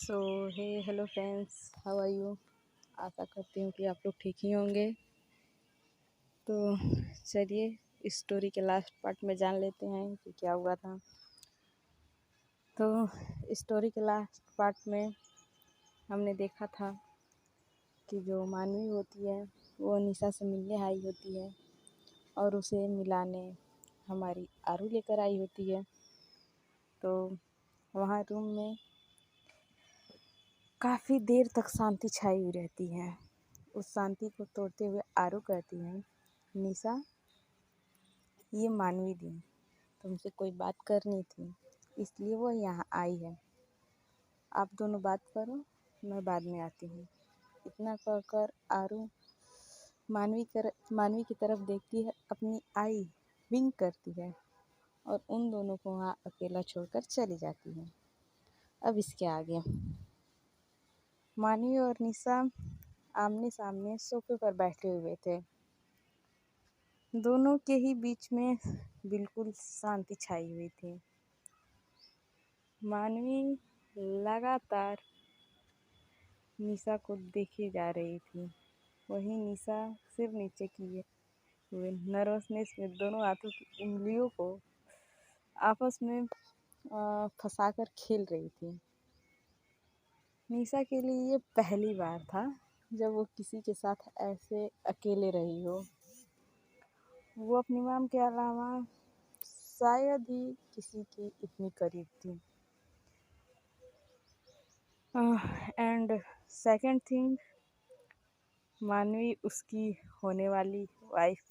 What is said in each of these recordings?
So hey hello friends, how are you. आशा करती हूँ कि आप लोग ठीक ही होंगे। तो चलिए इस स्टोरी के लास्ट पार्ट में जान लेते हैं कि क्या हुआ था। तो स्टोरी के लास्ट पार्ट में हमने देखा था कि जो मानवी होती है वो निशा से मिलने आई होती है और उसे मिलाने हमारी आरू लेकर आई होती है। तो वहाँ रूम में काफ़ी देर तक शांति छाई हुई रहती है। उस शांति को तोड़ते हुए आरू कहती है, निशा ये मानवी दी, तुमसे कोई बात करनी थी इसलिए वो यहाँ आई है। आप दोनों बात करो, मैं बाद में आती हूँ। इतना कहकर आरू मानवी की तरफ देखती है, अपनी आई विंक करती है और उन दोनों को वहाँ अकेला छोड़कर चली जाती है। अब इसके आगे मानवी और निशा आमने सामने सोफे पर बैठे हुए थे। दोनों के ही बीच में बिल्कुल शांति छाई हुई थी। मानवी लगातार निशा को देखे जा रही थी, वहीं निशा सिर नीचे किए हुए नर्वसनेस में दोनों हाथों की उंगलियों को आपस में फंसाकर खेल रही थी। निशा के लिए ये पहली बार था जब वो किसी के साथ ऐसे अकेले रही हो। वो अपनी मॉम के अलावा शायद ही किसी की इतनी करीब थी। एंड सेकंड थिंग, मानवी उसकी होने वाली वाइफ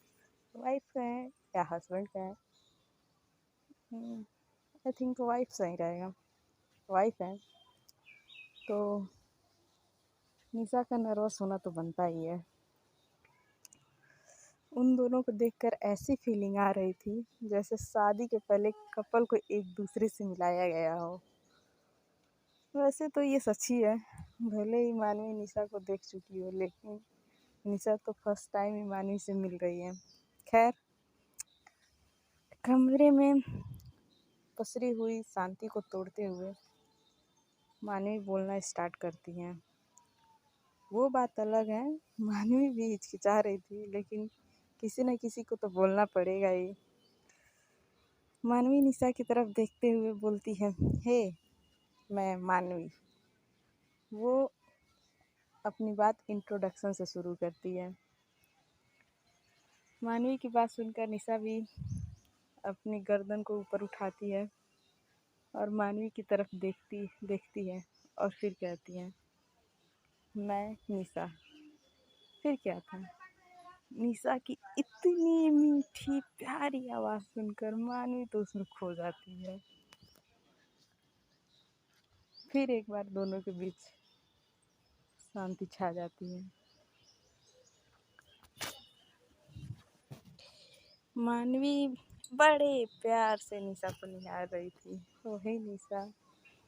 का है या हस्बैंड का है। आई थिंक वाइफ सही रहेगा, वाइफ है। तो निशा का नर्वस होना तो बनता ही है। उन दोनों को देखकर ऐसी फीलिंग आ रही थी जैसे शादी के पहले कपल को एक दूसरे से मिलाया गया हो। वैसे तो ये सच ही है, भले ही मानवी निशा को देख चुकी हो लेकिन निशा तो फर्स्ट टाइम ही मानवी से मिल रही है। खैर, कमरे में पसरी हुई शांति को तोड़ते हुए मानवी बोलना स्टार्ट करती हैं। वो बात अलग है, मानवी भी हिचकिचा रही थी लेकिन किसी न किसी को तो बोलना पड़ेगा ही। मानवी निशा की तरफ देखते हुए बोलती है, हे मैं मानवी। वो अपनी बात इंट्रोडक्शन से शुरू करती है। मानवी की बात सुनकर निशा भी अपनी गर्दन को ऊपर उठाती है और मानवी की तरफ देखती है और फिर कहती है, मैं निशा। फिर क्या था, निशा की इतनी मीठी प्यारी आवाज़ सुनकर मानवी तो उसमें खो जाती है। फिर एक बार दोनों के बीच शांति छा जाती है। मानवी बड़े प्यार से निशा को निहार रही थी। वही निशा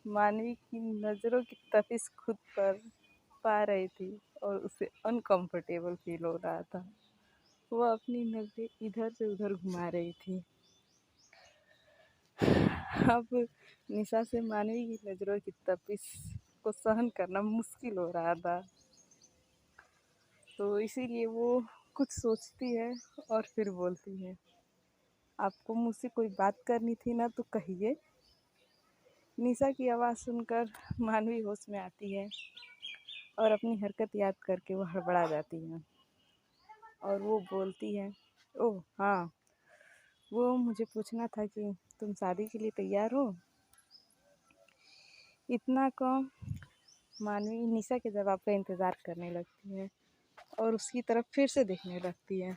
मानवी की नज़रों की तपिश खुद पर पा रही थी और उसे अनकंफर्टेबल फील हो रहा था। वह अपनी नज़रें इधर से उधर घुमा रही थी। अब निशा से मानवी की नज़रों की तपिश को सहन करना मुश्किल हो रहा था, तो इसीलिए वो कुछ सोचती है और फिर बोलती है, आपको मुझसे कोई बात करनी थी ना तो कहिए। निशा की आवाज़ सुनकर मानवी होश में आती है और अपनी हरकत याद करके वो हड़बड़ा जाती है और वो बोलती है, ओह हाँ, वो मुझे पूछना था कि तुम शादी के लिए तैयार हो। इतना कम मानवी निशा के जवाब का इंतज़ार करने लगती है और उसकी तरफ फिर से देखने लगती है।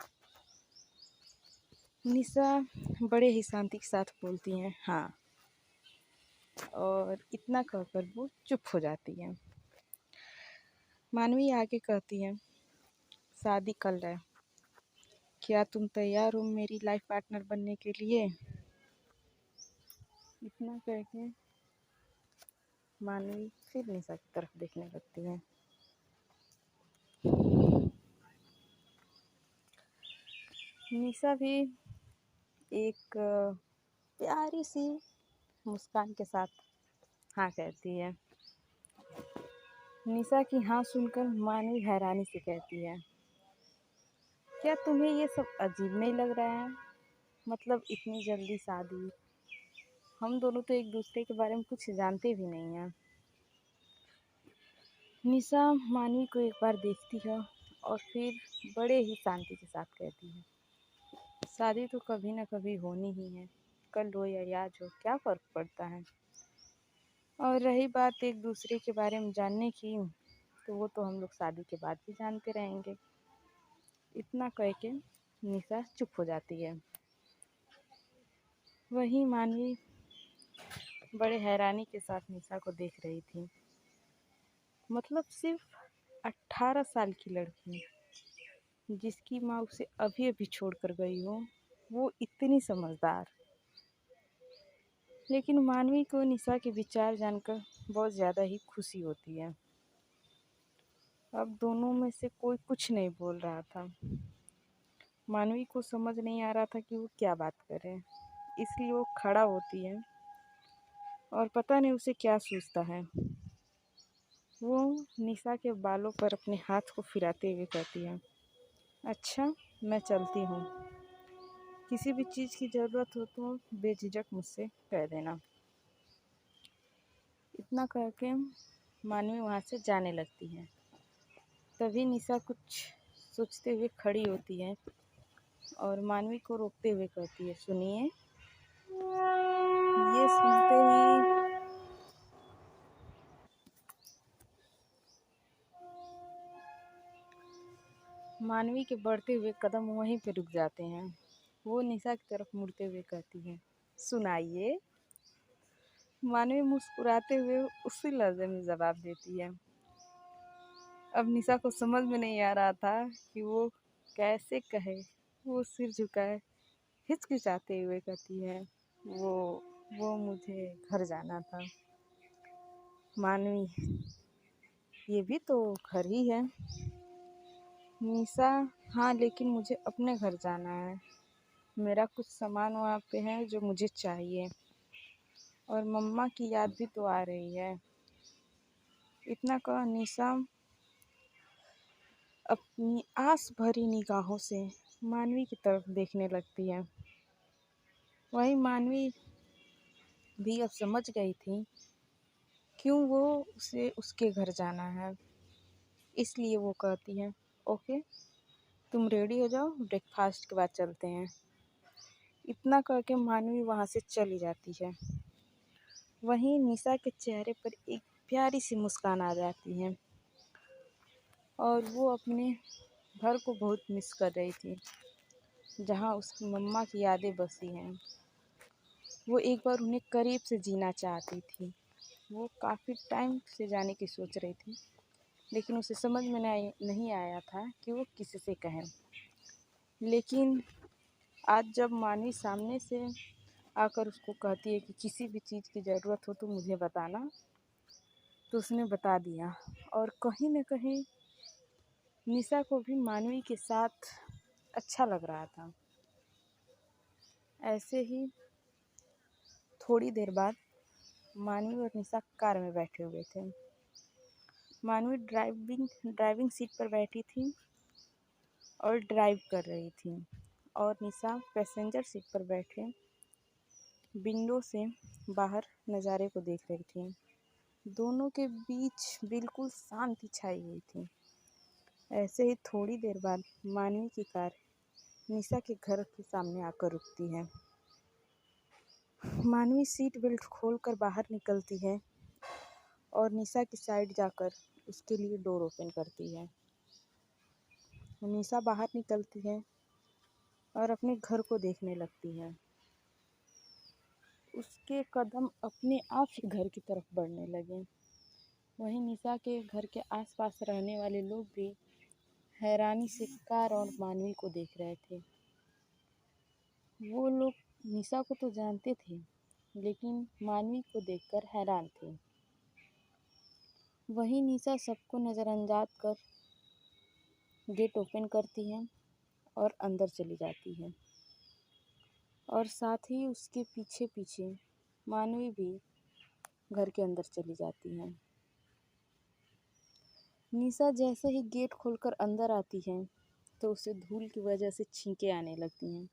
निशा बड़े ही शांति के साथ बोलती हैं, हाँ, और इतना कहकर वो चुप हो जाती है। मानवी आगे कहती है, शादी कल है, क्या तुम तैयार हो मेरी लाइफ पार्टनर बनने के लिए। इतना कह के मानवी फिर निशा की तरफ देखने लगती है। निशा भी एक प्यारी सी मुस्कान के साथ हाँ कहती है। निशा की हाँ सुनकर मानवी हैरानी से कहती है, क्या तुम्हें ये सब अजीब नहीं लग रहा है? मतलब इतनी जल्दी शादी, हम दोनों तो एक दूसरे के बारे में कुछ जानते भी नहीं हैं। निशा मानवी को एक बार देखती है और फिर बड़े ही शांति के साथ कहती है, शादी तो कभी ना कभी होनी ही है, कल हो या आज हो, क्या फर्क पड़ता है। और रही बात एक दूसरे के बारे में जानने की, तो वो तो हम लोग शादी के बाद भी जानते रहेंगे। इतना कह के निशा चुप हो जाती है। वहीं मानवी बड़े हैरानी के साथ निशा को देख रही थी। मतलब सिर्फ 18 साल की लड़की जिसकी माँ उसे अभी अभी छोड़कर गई हो, वो इतनी समझदार। लेकिन मानवी को निशा के विचार जानकर बहुत ज़्यादा ही खुशी होती है। अब दोनों में से कोई कुछ नहीं बोल रहा था। मानवी को समझ नहीं आ रहा था कि वो क्या बात करे, इसलिए वो खड़ा होती है और पता नहीं उसे क्या सूझता है। वो निशा के बालों पर अपने हाथ को फिराते हुए कहती है, अच्छा मैं चलती हूँ, किसी भी चीज़ की ज़रूरत हो तो बेझिझक मुझसे कह देना। इतना कह के मानवी वहाँ से जाने लगती है। तभी निशा कुछ सोचते हुए खड़ी होती है और मानवी को रोकते हुए कहती है, सुनिए। ये सुनते ही मानवी के बढ़ते हुए कदम वहीं पे रुक जाते हैं। वो निशा की तरफ मुड़ते हुए कहती है, सुनाइए। मानवी मुस्कुराते हुए उसी लहजे में जवाब देती है। अब निशा को समझ में नहीं आ रहा था कि वो कैसे कहे। वो सिर झुकाए हिचकिचाते हुए कहती है, वो वो मुझे घर जाना था। मानवी, ये भी तो घर ही है। निशा, हाँ लेकिन मुझे अपने घर जाना है, मेरा कुछ सामान वहाँ पे है जो मुझे चाहिए, और मम्मा की याद भी तो आ रही है। इतना कह निशा अपनी आस भरी निगाहों से मानवी की तरफ देखने लगती है। वही मानवी भी अब समझ गई थी क्यों वो उसे उसके घर जाना है, इसलिए वो कहती है, ओके तुम रेडी हो जाओ, ब्रेकफास्ट के बाद चलते हैं। इतना कह के मानवी वहाँ से चली जाती है। वहीं निशा के चेहरे पर एक प्यारी सी मुस्कान आ जाती है और वो अपने घर को बहुत मिस कर रही थी, जहाँ उसकी मम्मा की यादें बसी हैं। वो एक बार उन्हें करीब से जीना चाहती थी। वो काफ़ी टाइम से जाने की सोच रही थी, लेकिन उसे समझ में नहीं आया था कि वो किससे कहें। लेकिन आज जब मानवी सामने से आकर उसको कहती है कि किसी भी चीज़ की ज़रूरत हो तो मुझे बताना, तो उसने बता दिया। और कहीं न कहीं निशा को भी मानवी के साथ अच्छा लग रहा था। ऐसे ही थोड़ी देर बाद मानवी और निशा कार में बैठे हुए थे। मानवी ड्राइविंग सीट पर बैठी थी और ड्राइव कर रही थी, और निशा पैसेंजर सीट पर बैठे विंडो से बाहर नज़ारे को देख रही थी। दोनों के बीच बिल्कुल शांति छाई हुई थी। ऐसे ही थोड़ी देर बाद मानवी की कार निशा के घर के सामने आकर रुकती है। मानवी सीट बेल्ट खोलकर बाहर निकलती है और निशा की साइड जाकर उसके लिए डोर ओपन करती है। निशा बाहर निकलती है और अपने घर को देखने लगती है। उसके कदम अपने आप ही घर की तरफ बढ़ने लगे। वहीं निशा के घर के आसपास रहने वाले लोग भी हैरानी से कार और मानवी को देख रहे थे। वो लोग निशा को तो जानते थे, लेकिन मानवी को देखकर हैरान थे। वहीं निशा सबको नज़रअंदाज कर गेट ओपन करती है और अंदर चली जाती है, और साथ ही उसके पीछे पीछे मानवी भी घर के अंदर चली जाती है। निशा जैसे ही गेट खोलकर अंदर आती है तो उसे धूल की वजह से छींकें आने लगती हैं,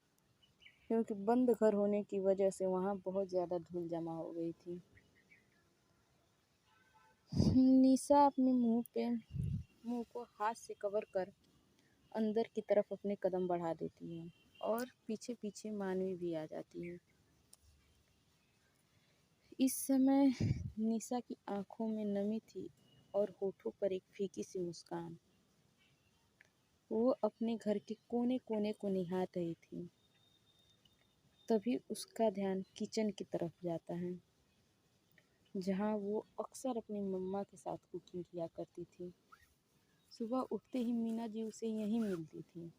क्योंकि बंद घर होने की वजह से वहाँ बहुत ज़्यादा धूल जमा हो गई थी। निशा अपने मुंह को हाथ से कवर कर अंदर की तरफ अपने कदम बढ़ा देती है और पीछे पीछे मानवी भी आ जाती है। इस समय निशा की आंखों में नमी थी और होठों पर एक फीकी सी मुस्कान। वो अपने घर के कोने कोने को निहार रही थी। तभी उसका ध्यान किचन की तरफ जाता है, जहाँ वो अक्सर अपनी मम्मा के साथ कुकिंग किया करती थी। सुबह उठते ही मीना जी उसे यहीं मिलती थी।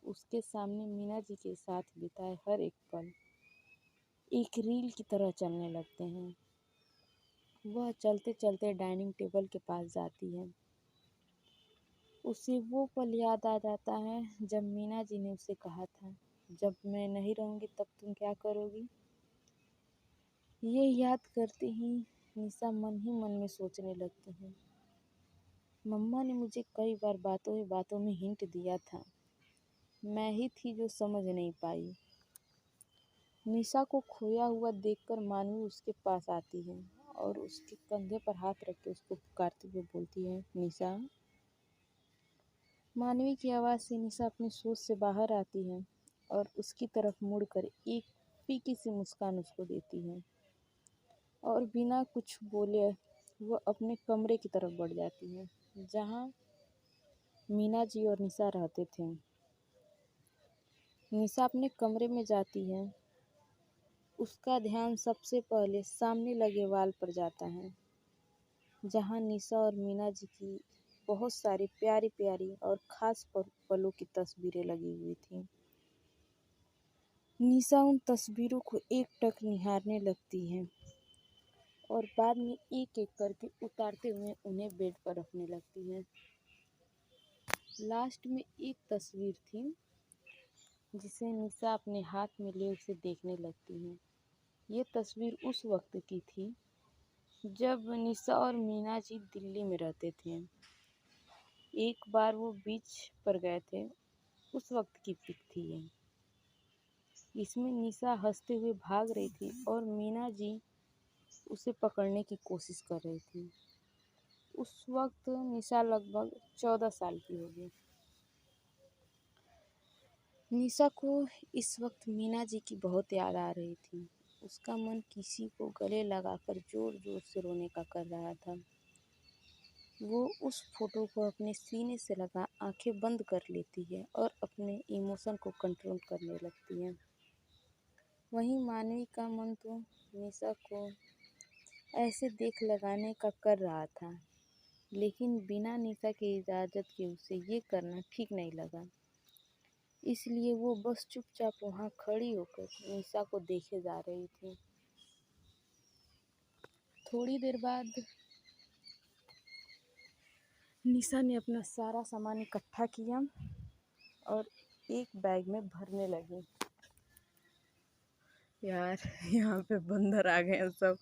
उसके सामने मीना जी के साथ बिताए हर एक पल एक रील की तरह चलने लगते हैं। वह चलते चलते डाइनिंग टेबल के पास जाती है। उसे वो पल याद आ जाता है जब मीना जी ने उसे कहा था, जब मैं नहीं रहूँगी तब तुम क्या करोगी। ये याद करते ही निशा मन ही मन में सोचने लगती है, मम्मा ने मुझे कई बार बातों ही बातों में हिंट दिया था, मैं ही थी जो समझ नहीं पाई। निशा को खोया हुआ देखकर मानवी उसके पास आती है और उसके कंधे पर हाथ रख के उसको पुकारते हुए बोलती है, निशा। मानवी की आवाज़ से निशा अपनी सोच से बाहर आती है और उसकी तरफ मुड़कर एक फीकी सी मुस्कान उसको देती है और बिना कुछ बोले वह अपने कमरे की तरफ बढ़ जाती है, जहाँ मीना जी और निशा रहते थे। निशा अपने कमरे में जाती है। उसका ध्यान सबसे पहले सामने लगे वॉल पर जाता है, जहाँ निशा और मीना जी की बहुत सारी प्यारी प्यारी और ख़ास पलों की तस्वीरें लगी हुई थीं। निशा उन तस्वीरों को एकटक निहारने लगती है और बाद में एक एक करके उतारते हुए उन्हें बेड पर रखने लगती है। लास्ट में एक तस्वीर थी जिसे निशा अपने हाथ में लिए उसे देखने लगती है। ये तस्वीर उस वक्त की थी जब निशा और मीना जी दिल्ली में रहते थे। एक बार वो बीच पर गए थे, उस वक्त की पिक थी ये। इसमें निशा हंसते हुए भाग रही थी और मीना जी उसे पकड़ने की कोशिश कर रही थी। उस वक्त निशा लगभग 14 साल की होगी। निशा को इस वक्त मीना जी की बहुत याद आ रही थी। उसका मन किसी को गले लगाकर जोर जोर से रोने का कर रहा था। वो उस फोटो को अपने सीने से लगा आंखें बंद कर लेती है और अपने इमोशन को कंट्रोल करने लगती है। वहीं मानवी का मन तो निशा को ऐसे देख लगाने का कर रहा था, लेकिन बिना निशा की इजाज़त के उसे ये करना ठीक नहीं लगा। इसलिए वो बस चुपचाप वहाँ खड़ी होकर निशा को देखे जा रही थी। थोड़ी देर बाद निशा ने अपना सारा सामान इकट्ठा किया और एक बैग में भरने लगी। यार यहाँ पे बंदर आ गए हैं सब।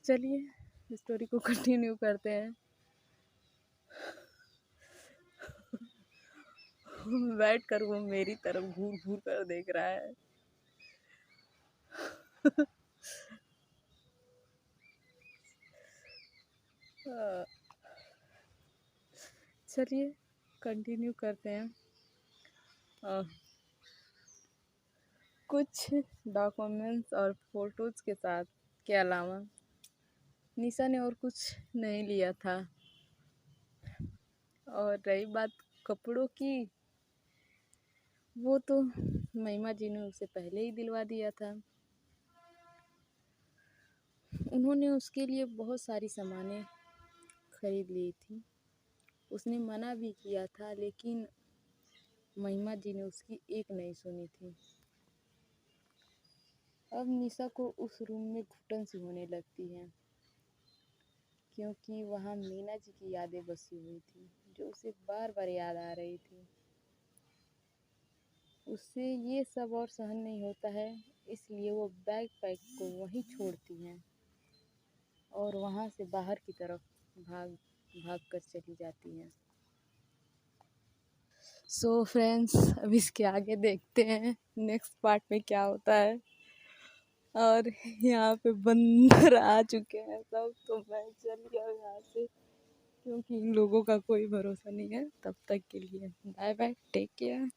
चलिए स्टोरी को कंटिन्यू करते हैं। बैठ कर वो मेरी तरफ घूर घूर कर देख रहा है। चलिए कंटिन्यू करते हैं। कुछ डॉक्यूमेंट्स और फोटोज़ के साथ के अलावा निशा ने और कुछ नहीं लिया था। और रही बात कपड़ों की, वो तो महिमा जी ने उसे पहले ही दिलवा दिया था। उन्होंने उसके लिए बहुत सारी सामानें खरीद ली थी। उसने मना भी किया था, लेकिन महिमा जी ने उसकी एक नहीं सुनी थी। अब निशा को उस रूम में घुटन सी होने लगती है, क्योंकि वहाँ मीना जी की यादें बसी हुई थी, जो उसे बार बार याद आ रही थी। उससे ये सब और सहन नहीं होता है, इसलिए वो बैग पैक को वहीं छोड़ती है और वहाँ से बाहर की तरफ भाग भाग कर चली जाती हैं। सो फ्रेंड्स, अब इसके आगे देखते हैं नेक्स्ट पार्ट में क्या होता है। और यहाँ पे बंदर आ चुके हैं सब, तो मैं चल गया यहाँ से क्योंकि इन लोगों का कोई भरोसा नहीं है। तब तक के लिए बाय बाय, टेक केयर।